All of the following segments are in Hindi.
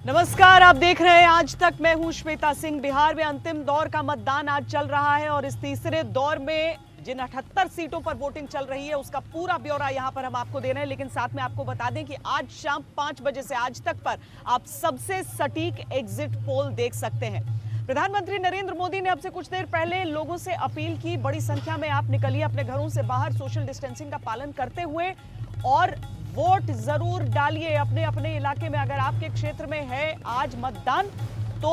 नमस्कार, आप देख रहे हैं आज तक। मैं हूं श्वेता सिंह। बिहार में अंतिम दौर का मतदान आज चल रहा है और इस तीसरे दौर में जिन 78 सीटों पर वोटिंग चल रही है उसका पूरा ब्यौरा यहां पर हम आपको दे रहे हैं। लेकिन साथ में आपको बता दें कि आज शाम 5 बजे से आज तक पर आप सबसे सटीक एग्जिट पोल देख सकते हैं। प्रधानमंत्री नरेंद्र मोदी ने अब से कुछ देर पहले लोगों से अपील की, बड़ी संख्या में आप निकलिए अपने घरों से बाहर सोशल डिस्टेंसिंग का पालन करते हुए और वोट जरूर डालिए अपने अपने इलाके में। अगर आपके क्षेत्र में है आज मतदान तो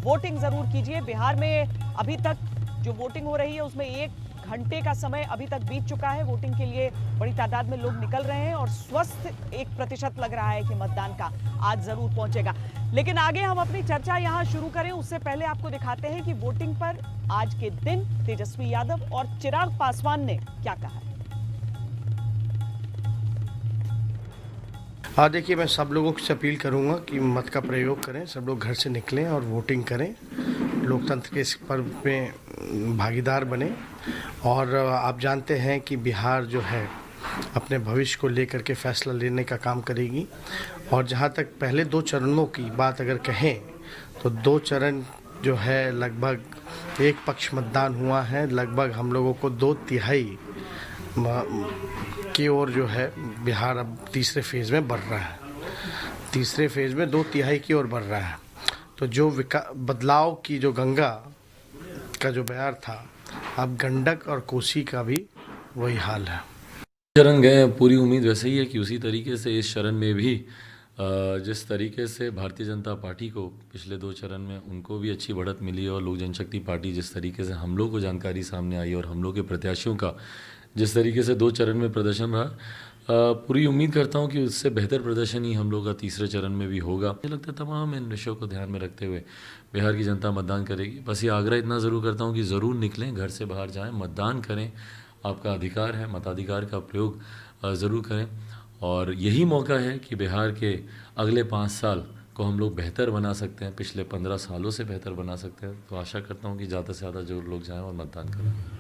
वोटिंग जरूर कीजिए। बिहार में अभी तक जो वोटिंग हो रही है उसमें 1 घंटे का समय अभी तक बीत चुका है। वोटिंग के लिए बड़ी तादाद में लोग निकल रहे हैं और स्वस्थ 1% लग रहा है कि मतदान का आज जरूर पहुंचेगा। लेकिन आगे हम अपनी चर्चा यहां शुरू करें उससे पहले आपको दिखाते हैं कि वोटिंग पर आज के दिन तेजस्वी यादव और चिराग पासवान ने क्या कहा है। हाँ, देखिए, मैं सब लोगों से अपील करूंगा कि मत का प्रयोग करें, सब लोग घर से निकलें और वोटिंग करें, लोकतंत्र के इस पर्व में भागीदार बने। और आप जानते हैं कि बिहार जो है अपने भविष्य को लेकर के फैसला लेने का काम करेगी। और जहाँ तक पहले 2 चरणों की बात अगर कहें तो 2 चरण जो है लगभग एक पक्ष मतदान हुआ है। लगभग हम लोगों को 2/3 की ओर जो है बिहार अब तीसरे फेज में बढ़ रहा है। तीसरे फेज में 2/3 की ओर बढ़ रहा है। तो जो बदलाव की जो गंगा का जो बयार था, अब गंडक और कोसी का भी वही हाल है। चरण गए, पूरी उम्मीद वैसे ही है कि उसी तरीके से इस चरण में भी जिस तरीके से भारतीय जनता पार्टी को पिछले 2 चरण में उनको भी अच्छी बढ़त मिली और लोक जनशक्ति पार्टी जिस तरीके से हम लोग को जानकारी सामने आई और हम लोग के प्रत्याशियों का जिस तरीके से 2 चरण में प्रदर्शन रहा, पूरी उम्मीद करता हूं कि उससे बेहतर प्रदर्शन ही हम लोग का तीसरे चरण में भी होगा। मुझे लगता है तमाम इन विषयों को ध्यान में रखते हुए बिहार की जनता मतदान करेगी। बस ये आग्रह इतना ज़रूर करता हूं कि ज़रूर निकलें, घर से बाहर जाएं, मतदान करें, आपका अधिकार है, मताधिकार का प्रयोग ज़रूर करें। और यही मौका है कि बिहार के अगले 5 साल को हम लोग बेहतर बना सकते हैं, पिछले 15 सालों से बेहतर बना सकते हैं। तो आशा करता हूँ कि ज़्यादा से ज़्यादा जो लोग जाएँ और मतदान करें।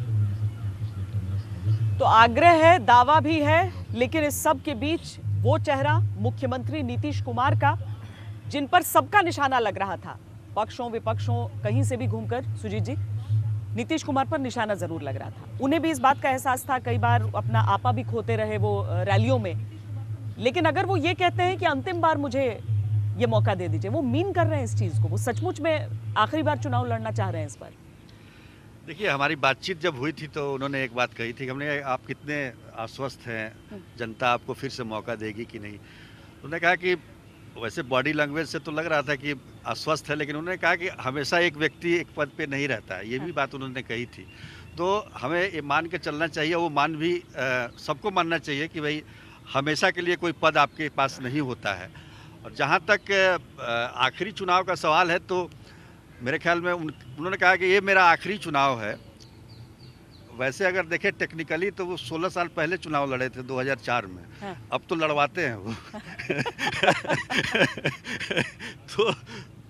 तो आग्रह है, दावा भी है, लेकिन इस सब के बीच वो चेहरा मुख्यमंत्री नीतीश कुमार का, जिन पर सबका निशाना लग रहा था, पक्षों विपक्षों कहीं से भी घूमकर, सुजीत जी, नीतीश कुमार पर निशाना जरूर लग रहा था। उन्हें भी इस बात का एहसास था, कई बार अपना आपा भी खोते रहे वो रैलियों में। लेकिन अगर वो ये कहते हैं कि अंतिम बार मुझे ये मौका दे दीजिए, वो मीन कर रहे हैं इस चीज को, वो सचमुच में आखिरी बार चुनाव लड़ना चाह रहे हैं इस बार। देखिए, हमारी बातचीत जब हुई थी तो उन्होंने एक बात कही थी कि हमने आप कितने आश्वस्त हैं, जनता आपको फिर से मौका देगी कि नहीं। उन्होंने कहा कि वैसे बॉडी लैंग्वेज से तो लग रहा था कि आश्वस्त है, लेकिन उन्होंने कहा कि हमेशा एक व्यक्ति एक पद पे नहीं रहता है, ये भी बात उन्होंने कही थी। तो हमें ये मान के चलना चाहिए, वो मान भी सबको मानना चाहिए कि भाई हमेशा के लिए कोई पद आपके पास नहीं होता है। और जहाँ तक आखिरी चुनाव का सवाल है तो मेरे ख्याल में उन्होंने कहा कि ये मेरा आखिरी चुनाव है। वैसे अगर देखें टेक्निकली तो वो 16 साल पहले चुनाव लड़े थे 2004 में। हाँ। अब तो लड़वाते हैं वो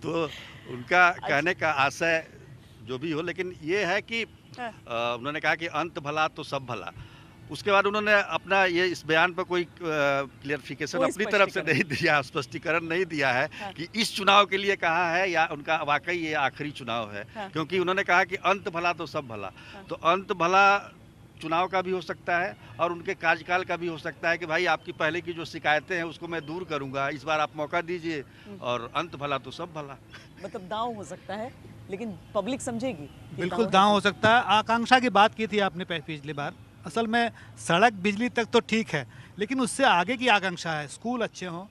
तो उनका कहने का आशय जो भी हो, लेकिन ये है कि उन्होंने कहा कि अंत भला तो सब भला। उसके बाद उन्होंने अपना ये इस बयान पर कोई क्लियरिफिकेशन अपनी तरफ से नहीं दिया, स्पष्टीकरण नहीं दिया है। हाँ। कि इस चुनाव के लिए कहा है या उनका वाकई ये आखिरी चुनाव है। हाँ। क्योंकि उन्होंने कहा कि अंत भला तो सब भला। हाँ। तो अंत भला चुनाव का भी हो सकता है और उनके कार्यकाल का भी हो सकता है कि भाई आपकी पहले की जो शिकायतें हैं उसको मैं दूर करूंगा, इस बार आप मौका दीजिए, और अंत भला तो सब भला। मतलब दांव हो सकता है, लेकिन पब्लिक समझेगी। बिल्कुल दांव हो सकता है। आकांक्षा की बात की थी आपने पिछली बार। असल में सड़क बिजली तक तो ठीक है, लेकिन उससे आगे की आकांक्षा है, स्कूल अच्छे हों,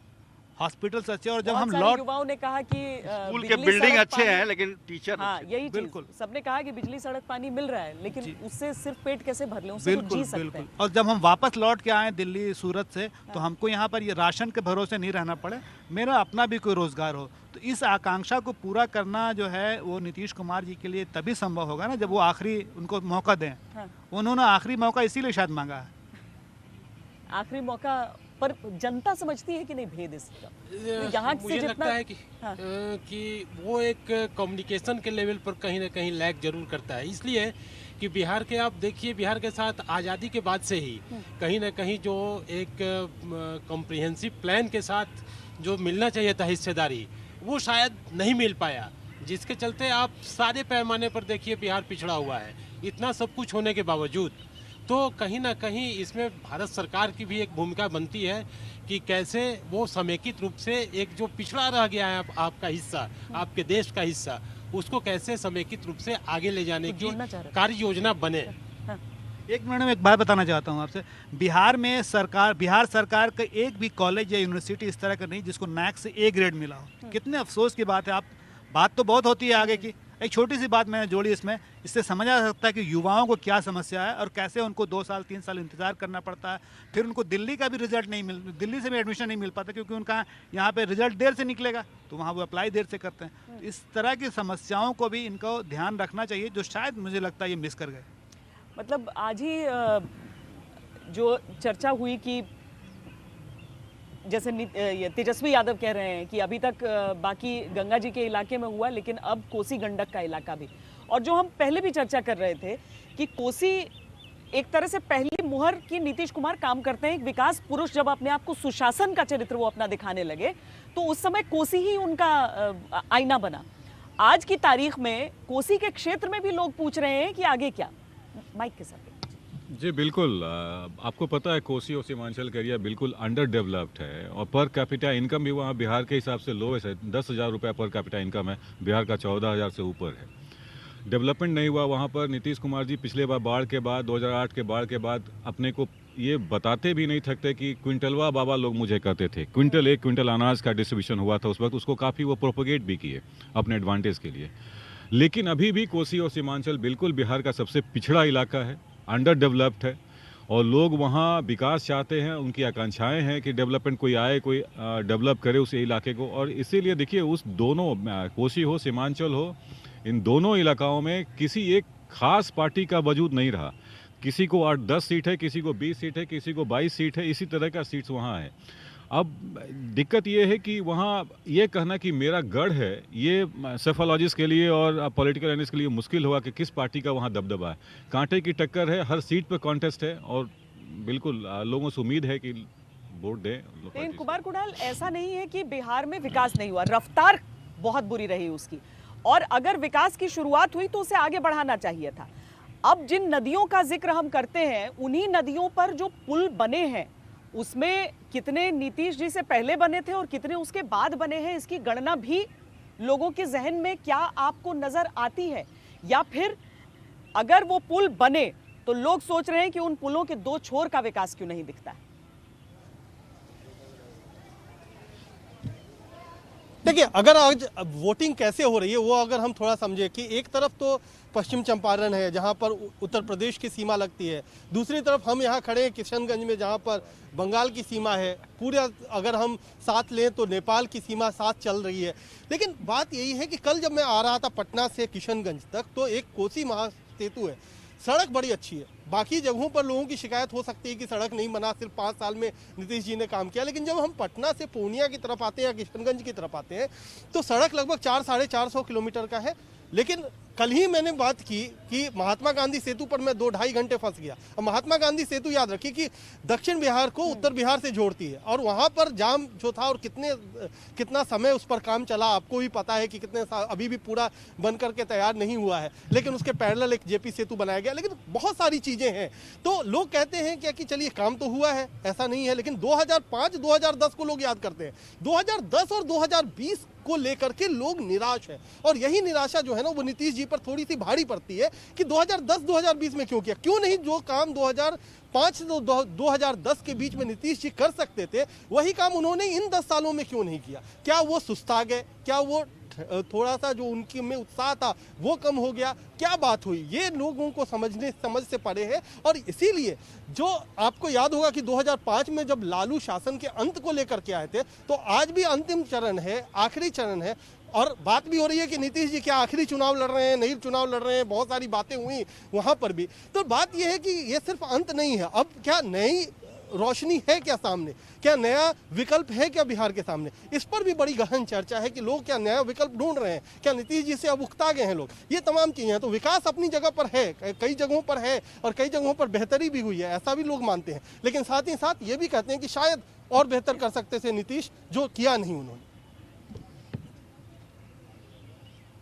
हॉस्पिटल्स अच्छे। और जब हम युवाओं ने कहा कि स्कूल के बिल्डिंग अच्छे हैं लेकिन टीचर, हाँ, यही बिल्कुल सबने कहा कि बिजली सड़क पानी मिल रहा है, लेकिन उससे सिर्फ पेट कैसे भर लें, उससे जी सकते हैं। और जब हम वापस लौट के आए दिल्ली सूरत से, तो हमको यहाँ पर ये राशन के भरोसे नहीं रहना पड़े, मेरा अपना भी कोई रोजगार हो। तो इस आकांक्षा को पूरा करना जो है वो नीतीश कुमार जी के लिए तभी संभव होगा ना जब वो आखिरी उनको मौका दें। हाँ। उन्होंने आखिरी मौका इसीलिए शायद मांगा है। आखिरी मौका पर जनता समझती है कि नहीं भेद इसका? यहाँ से मुझे लगता है हाँ। कि वो एक कम्युनिकेशन के लेवल पर कहीं ना कहीं लैग जरूर करता है। इसलिए कि बिहार के आप देखिए, बिहार के साथ आज़ादी के बाद से ही कहीं ना कहीं जो एक कॉम्प्रिहेंसिव प्लान के साथ जो मिलना चाहिए था हिस्सेदारी, वो शायद नहीं मिल पाया, जिसके चलते आप सारे पैमाने पर देखिए बिहार पिछड़ा हुआ है। इतना सब कुछ होने के बावजूद तो कहीं ना कहीं इसमें भारत सरकार की भी एक भूमिका बनती है कि कैसे वो समेकित रूप से एक जो पिछड़ा रह गया है आपका हिस्सा, आपके देश का हिस्सा, उसको कैसे समेकित रूप से आगे ले जाने की कार्य योजना बने। एक मिनट में एक बात बताना चाहता हूँ आपसे। बिहार सरकार का एक भी कॉलेज या यूनिवर्सिटी इस तरह का नहीं जिसको नैक से ए ग्रेड मिला हो। कितने अफसोस की बात है। आप बात तो बहुत होती है आगे की, एक छोटी सी बात मैंने जोड़ी इसमें, इससे समझा जा सकता है कि युवाओं को क्या समस्या है और कैसे उनको 2 साल 3 साल इंतजार करना पड़ता है। फिर उनको दिल्ली का भी रिजल्ट नहीं दिल्ली से भी एडमिशन नहीं मिल पाता क्योंकि उनका यहाँ पे रिजल्ट देर से निकलेगा तो वहाँ वो अप्लाई देर से करते हैं। इस तरह की समस्याओं को भी इनको ध्यान रखना चाहिए, जो शायद मुझे लगता है ये मिस कर गए। मतलब आज ही जो चर्चा हुई कि जैसे ये तेजस्वी यादव कह रहे हैं कि अभी तक बाकी गंगा जी के इलाके में हुआ, लेकिन अब कोसी गंडक का इलाका भी, और जो हम पहले भी चर्चा कर रहे थे कि कोसी एक तरह से पहली मुहर की नीतीश कुमार काम करते हैं। एक विकास पुरुष जब अपने आप को सुशासन का चरित्र वो अपना दिखाने लगे तो उस समय कोसी ही उनका आईना बना। आज की तारीख में कोसी के क्षेत्र में भी लोग पूछ रहे हैं कि आगे क्या। माइक के साथ जी बिल्कुल, आपको पता है कोसी और सीमांचल का एरिया बिल्कुल अंडर डेवलप्ड है और पर कैपिटा इनकम भी वहाँ बिहार के हिसाब से लोएस्ट है। 10,000 रुपये पर कैपिटा इनकम है, बिहार का 14,000 से ऊपर है। डेवलपमेंट नहीं हुआ वहाँ पर। नीतीश कुमार जी पिछले बार बाढ़ के बाद 2008 के बाढ़ के बाद अपने को ये बताते भी नहीं थकते कि क्विंटलवा बाबा लोग मुझे कहते थे। एक क्विंटल अनाज का डिस्ट्रीब्यूशन हुआ था उस वक्त, उसको काफ़ी वो प्रोपोगेट भी किए अपने एडवांटेज के लिए। लेकिन अभी भी कोसी और सीमांचल बिल्कुल बिहार का सबसे पिछड़ा इलाका है, अंडर डेवलप्ड है और लोग वहाँ विकास चाहते हैं। उनकी आकांक्षाएं हैं कि डेवलपमेंट कोई आए, कोई डेवलप करे उस इलाके को। और इसीलिए देखिए उस दोनों कोसी हो सीमांचल हो, इन दोनों इलाकाओं में किसी एक खास पार्टी का वजूद नहीं रहा। किसी को 8-10 सीट है, किसी को 20 सीट है, किसी को 22 सीट है, इसी तरह का सीट्स वहाँ है। अब दिक्कत ये है कि वहाँ ये कहना कि मेरा गढ़ है, ये सेफोलॉजिस्ट के लिए और पॉलिटिकल एनालिस्ट के लिए मुश्किल होगा कि किस पार्टी का वहाँ दबदबा है। कांटे की टक्कर है, हर सीट पर कॉन्टेस्ट है और बिल्कुल लोगों से उम्मीद है कि वोट दें। लेकिन कुमार कुणाल, ऐसा नहीं है कि बिहार में विकास नहीं हुआ, रफ्तार बहुत बुरी रही उसकी, और अगर विकास की शुरुआत हुई तो उसे आगे बढ़ाना चाहिए था। अब जिन नदियों का जिक्र हम करते हैं, उन्हीं नदियों पर जो पुल बने हैं उसमें कितने नीतीश जी से पहले बने थे और कितने उसके बाद बने हैं, इसकी गणना भी लोगों के जहन में क्या आपको नजर आती है? या फिर अगर वो पुल बने तो लोग सोच रहे हैं कि उन पुलों के 2 छोर का विकास क्यों नहीं दिखता है? देखिए, अगर आज वोटिंग कैसे हो रही है वो अगर हम थोड़ा समझे कि एक तरफ तो पश्चिम चंपारण है जहां पर उत्तर प्रदेश की सीमा लगती है, दूसरी तरफ हम यहां खड़े हैं किशनगंज में जहां पर बंगाल की सीमा है। पूरा अगर हम साथ लें तो नेपाल की सीमा साथ चल रही है। लेकिन बात यही है कि कल जब मैं आ रहा था पटना से किशनगंज तक तो एक कोसी महासेतु है, सड़क बड़ी अच्छी है। बाकी जगहों पर लोगों की शिकायत हो सकती है कि सड़क नहीं बना, सिर्फ 5 साल में नीतीश जी ने काम किया। लेकिन जब हम पटना से पूर्णिया की तरफ आते हैं या किशनगंज की तरफ आते हैं तो सड़क लगभग 400-450 किलोमीटर का है। लेकिन कल ही मैंने बात की कि महात्मा गांधी सेतु पर मैं 2-2.5 घंटे फंस गया। अब महात्मा गांधी सेतु याद रखिए कि दक्षिण बिहार को उत्तर बिहार से जोड़ती है और वहां पर जाम जो था और कितना समय उस पर काम चला आपको भी पता है कि कितने अभी भी पूरा बन करके तैयार नहीं हुआ है। लेकिन उसके पैरेलल एक जेपी सेतु बनाया गया। लेकिन बहुत सारी चीजें हैं। तो लोग कहते हैं क्या कि चलिए काम तो हुआ है, ऐसा नहीं है। लेकिन 2005-2010 को लोग याद करते हैं। 2010 और 2020 को लेकर के लोग निराश है और यही निराशा जो है ना वो नीतीश जी पर थोड़ी सी भारी पड़ती है कि 2010-2020 में क्यों किया, क्यों नहीं जो काम 2005 से 2010 के बीच में नीतीश जी कर सकते थे वही काम उन्होंने इन 10 सालों में क्यों नहीं किया। क्या वो सुस्ता गए, क्या वो थोड़ा सा जो उनकी में उत्साह था वो कम हो गया, क्या बात हुई, ये लोगों को समझ से परे है। और इसीलिए जो आपको याद होगा कि 2005 में जब लालू शासन के अंत को लेकर के आए थे तो आज भी अंतिम चरण है, आखिरी चरण है और बात भी हो रही है कि नीतीश जी क्या आखिरी चुनाव लड़ रहे हैं, नहीं चुनाव लड़ रहे हैं, बहुत सारी बातें हुई वहां पर भी। तो बात यह है कि ये सिर्फ अंत नहीं है, अब क्या नई रोशनी है क्या सामने, क्या नया विकल्प है क्या बिहार के सामने, इस पर भी बड़ी गहन चर्चा है कि लोग क्या नया विकल्प ढूंढ रहे हैं, क्या नीतीश जी से अब उकता गए हैं लोग, ये तमाम चीजें हैं। तो विकास अपनी जगह पर है, कई जगहों पर है और कई जगहों पर बेहतरी भी हुई है, ऐसा भी लोग मानते हैं। लेकिन साथ ही साथ ये भी कहते हैं कि शायद और बेहतर कर सकते थे नीतीश, जो किया नहीं उन्होंने।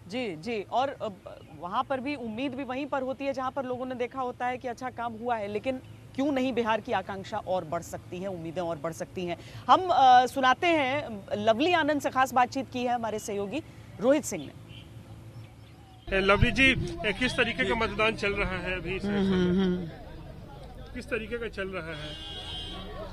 जी जी। और वहां पर भी उम्मीद भी वहीं पर होती है जहां पर लोगों ने देखा होता है कि अच्छा काम हुआ है, लेकिन क्यों नहीं बिहार की आकांक्षा और बढ़ सकती है, उम्मीदें और बढ़ सकती हैं। हम सुनाते हैं, लवली आनंद से खास बातचीत की है हमारे सहयोगी रोहित सिंह ने। लवली जी, किस तरीके का मतदान चल रहा है अभी? किस तरीके का चल रहा है?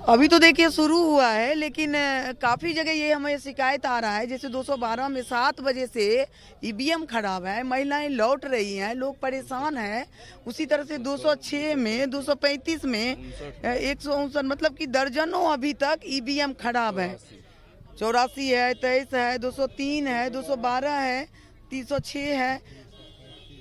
अभी तो देखिए शुरू हुआ है, लेकिन काफ़ी जगह ये हमें शिकायत आ रहा है, जैसे 212 में 7 बजे से ईवीएम खराब है, महिलाएं लौट रही हैं, लोग परेशान हैं। उसी तरह से 206 में, 235 में, 159, मतलब कि दर्जनों अभी तक ईवीएम खराब है। 84 है, 23 है, 203 है, 212 है, 306 है,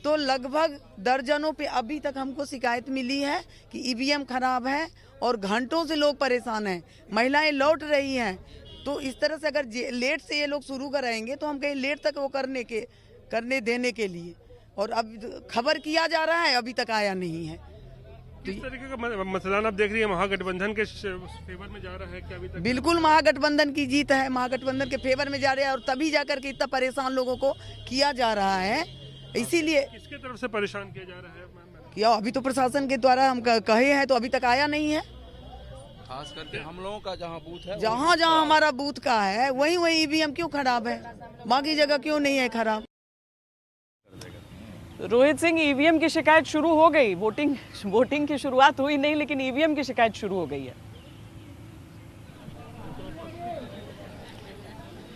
तो लगभग दर्जनों पे अभी तक हमको शिकायत मिली है कि ईवीएम खराब है और घंटों से लोग परेशान हैं, महिलाएं लौट रही हैं। तो इस तरह से अगर लेट से ये लोग शुरू कराएंगे तो हम कहीं लेट तक वो करने देने के लिए, और अब खबर किया जा रहा है, अभी तक आया नहीं है। किस तरीके का मतदान आप देख रही है? महागठबंधन के फेवर में जा रहा है क्या अभी तक? बिल्कुल महागठबंधन की जीत है, महागठबंधन के फेवर में जा रहा है, और तभी जाकर के इतना परेशान लोगों को किया जा रहा है। इसीलिए किसके तरफ से परेशान किया जा रहा है? किया अभी तो प्रशासन के द्वारा हम कहे हैं, तो अभी तक आया नहीं है। खास करके हम लोगों का जहाँ बूथ है, जहाँ जहाँ हमारा बूथ का है वहीं ईवीएम क्यों खराब है, बाकी जगह क्यों नहीं है खराब। रोहित सिंह, ईवीएम की शिकायत शुरू हो गई, वोटिंग की शुरुआत हुई नहीं, लेकिन ईवीएम की शिकायत शुरू हो गई है।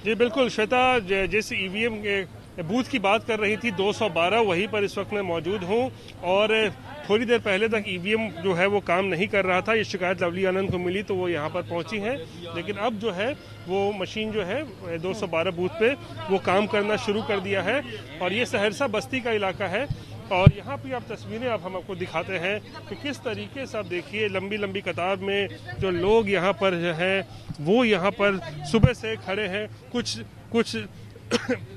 जी बिल्कुल श्वेता, जिस ईवीएम के बूथ की बात कर रही थी 212, वहीं पर इस वक्त मैं मौजूद हूं, और थोड़ी देर पहले तक ईवीएम जो है वो काम नहीं कर रहा था। ये शिकायत लवली आनंद को मिली तो वो यहाँ पर पहुंची हैं, लेकिन अब जो है वो मशीन जो है 212 बूथ पे वो काम करना शुरू कर दिया है। और ये सहरसा बस्ती का इलाका है, और यहाँ पे आप तस्वीरें हम आपको दिखाते हैं कि किस तरीके से आप देखिए लंबी लंबी कतार में जो लोग यहाँ पर जो है वो यहाँ पर सुबह से खड़े हैं। कुछ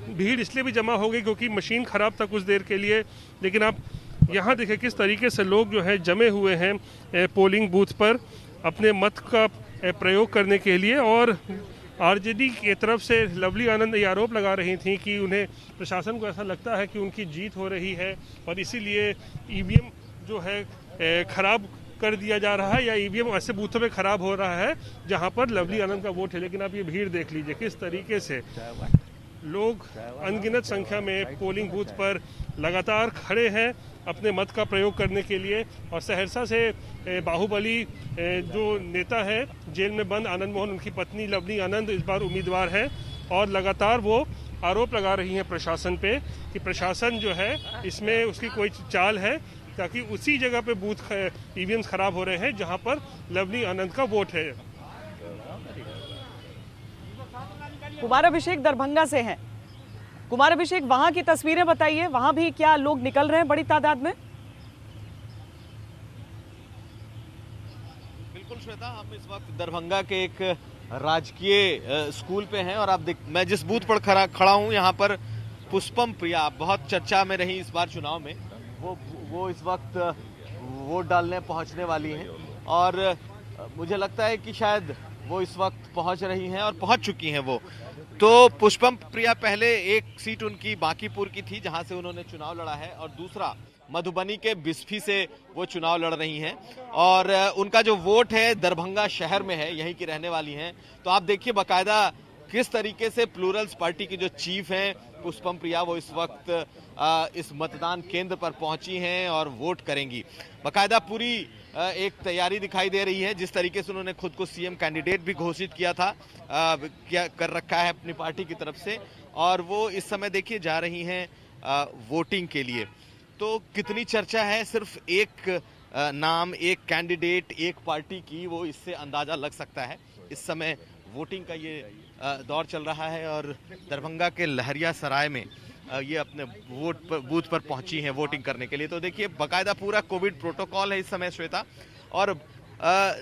भीड़ इसलिए भी जमा हो गई क्योंकि मशीन ख़राब था कुछ देर के लिए, लेकिन आप यहाँ देखें किस तरीके से लोग जो है जमे हुए हैं पोलिंग बूथ पर अपने मत का प्रयोग करने के लिए। और आरजेडी की तरफ से लवली आनंद ये आरोप लगा रही थी कि उन्हें, प्रशासन को ऐसा लगता है कि उनकी जीत हो रही है और इसीलिए ईवीएम जो है ख़राब कर दिया जा रहा है, या ईवीएम ऐसे बूथों में ख़राब हो रहा है जहाँ पर लवली आनंद का वोट है। लेकिन आप ये भीड़ देख लीजिए किस तरीके से लोग अनगिनत संख्या में पोलिंग बूथ पर लगातार खड़े हैं अपने मत का प्रयोग करने के लिए। और सहरसा से बाहुबली जो नेता है जेल में बंद आनंद मोहन, उनकी पत्नी लवली आनंद इस बार उम्मीदवार है, और लगातार वो आरोप लगा रही हैं प्रशासन पे कि प्रशासन जो है इसमें उसकी कोई चाल है ताकि उसी जगह पे बूथ ईवीएम्स खराब हो रहे हैं जहां पर लवली आनंद का वोट है। कुमार अभिषेक दरभंगा से हैं। कुमार अभिषेक, वहां की तस्वीरें बताइए, वहां भी क्या लोग निकल रहे हैं बड़ी तादाद में? बिल्कुल श्वेता, हम इस वक्त दरभंगा के एक राजकीय स्कूल पे हैं, और आप मैं जिस बूथ पर खड़ा हूं यहाँ पर पुष्पम प्रिया बहुत चर्चा में रही इस बार चुनाव में, वो इस वक्त वोट डालने पहुंचने वाली हैं, और मुझे लगता है कि शायद वो इस वक्त पहुंच रही हैं और पहुंच चुकी हैं वो। तो पुष्पम प्रिया पहले एक सीट उनकी बांकीपुर की थी जहां से उन्होंने चुनाव लड़ा है, और दूसरा मधुबनी के बिस्फी से वो चुनाव लड़ रही हैं, और उनका जो वोट है दरभंगा शहर में है, यहीं की रहने वाली हैं। तो आप देखिए बाकायदा किस तरीके से प्लूरल्स पार्टी की जो चीफ हैं पुष्पम प्रिया, वो इस वक्त इस मतदान केंद्र पर पहुंची हैं और वोट करेंगी। बाकायदा पूरी एक तैयारी दिखाई दे रही है, जिस तरीके से उन्होंने खुद को सीएम कैंडिडेट भी घोषित किया था, क्या कर रखा है अपनी पार्टी की तरफ से, और वो इस समय देखिए जा रही हैं वोटिंग के लिए। तो कितनी चर्चा है सिर्फ एक नाम, एक कैंडिडेट, एक पार्टी की, वो इससे अंदाजा लग सकता है। इस समय वोटिंग का ये दौर चल रहा है, और दरभंगा के लहरिया सराय में ये अपने बूथ पर पहुंची हैं वोटिंग करने के लिए। तो देखिए बाकायदा पूरा कोविड प्रोटोकॉल है इस समय श्वेता, और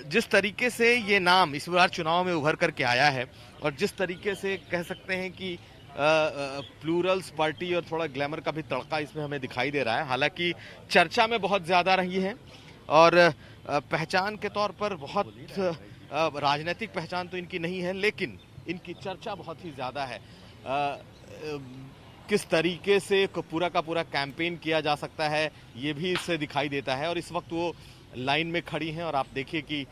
जिस तरीके से ये नाम इस बार चुनाव में उभर करके आया है, और जिस तरीके से कह सकते हैं कि प्लूरल्स पार्टी और थोड़ा ग्लैमर का भी तड़का इसमें हमें दिखाई दे रहा है। हालांकि चर्चा में बहुत ज़्यादा रही है, और पहचान के तौर पर बहुत राजनीतिक पहचान तो इनकी नहीं है, लेकिन इनकी चर्चा बहुत ही ज़्यादा है। किस तरीके से पूरा का पूरा कैंपेन किया जा सकता है ये भी इससे दिखाई देता है। और इस वक्त वो लाइन में खड़ी हैं और आप देखिए कि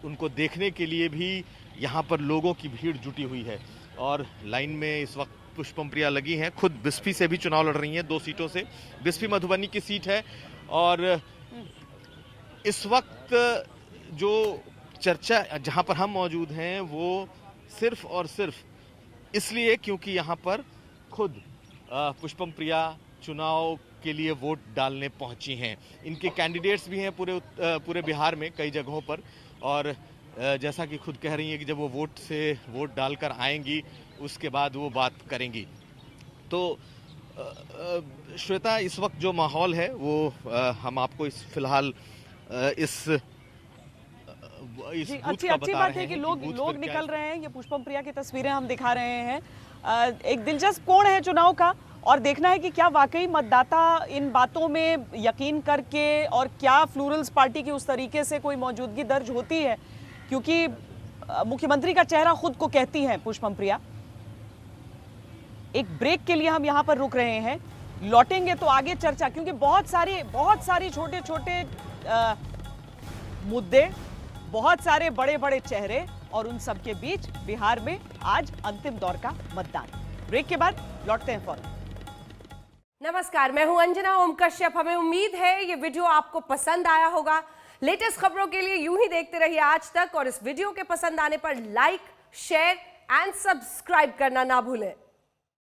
उनको देखने के लिए भी यहाँ पर लोगों की भीड़ जुटी हुई है। और लाइन में इस वक्त पुष्पम प्रिया लगी हैं, खुद बिस्फी से भी चुनाव लड़ रही हैं 2 सीटों से। बिस्फी मधुबनी की सीट है और इस वक्त जो चर्चा जहाँ पर हम मौजूद हैं वो सिर्फ और सिर्फ इसलिए क्योंकि यहाँ पर खुद पुष्पम प्रिया चुनाव के लिए वोट डालने पहुंची हैं। इनके कैंडिडेट्स भी हैं पूरे बिहार में कई जगहों पर। और जैसा कि खुद कह रही हैं कि जब वो वोट डालकर आएंगी उसके बाद वो बात करेंगी। तो श्वेता, इस वक्त जो माहौल है वो हम आपको फिलहाल इस अच्छी बात है कि लोग निकल रहे हैं। ये पुष्पम प्रिया की तस्वीरें हम दिखा रहे हैं। एक दिलचस्प कोण है चुनाव का और देखना है कि क्या वाकई मतदाता इन बातों में यकीन करके और क्या फ्लोरल्स पार्टी की उस तरीके से कोई मौजूदगी दर्ज होती है, क्योंकि मुख्यमंत्री का चेहरा खुद को कहती हैं पुष्पम प्रिया। एक ब्रेक के लिए हम यहाँ पर रुक रहे हैं, लौटेंगे तो आगे चर्चा, क्योंकि बहुत सारी छोटे छोटे मुद्दे, बहुत सारे बड़े बड़े चेहरे और उन सब के बीच बिहार में आज अंतिम दौर का मतदान। ब्रेक के बाद लौटते हैं फौरन। नमस्कार, मैं हूं अंजना ओम कश्यप। हमें उम्मीद है ये वीडियो आपको पसंद आया होगा। लेटेस्ट खबरों के लिए यूं ही देखते रहिए आज तक और इस वीडियो के पसंद आने पर लाइक, शेयर एंड सब्सक्राइब करना ना भूलें।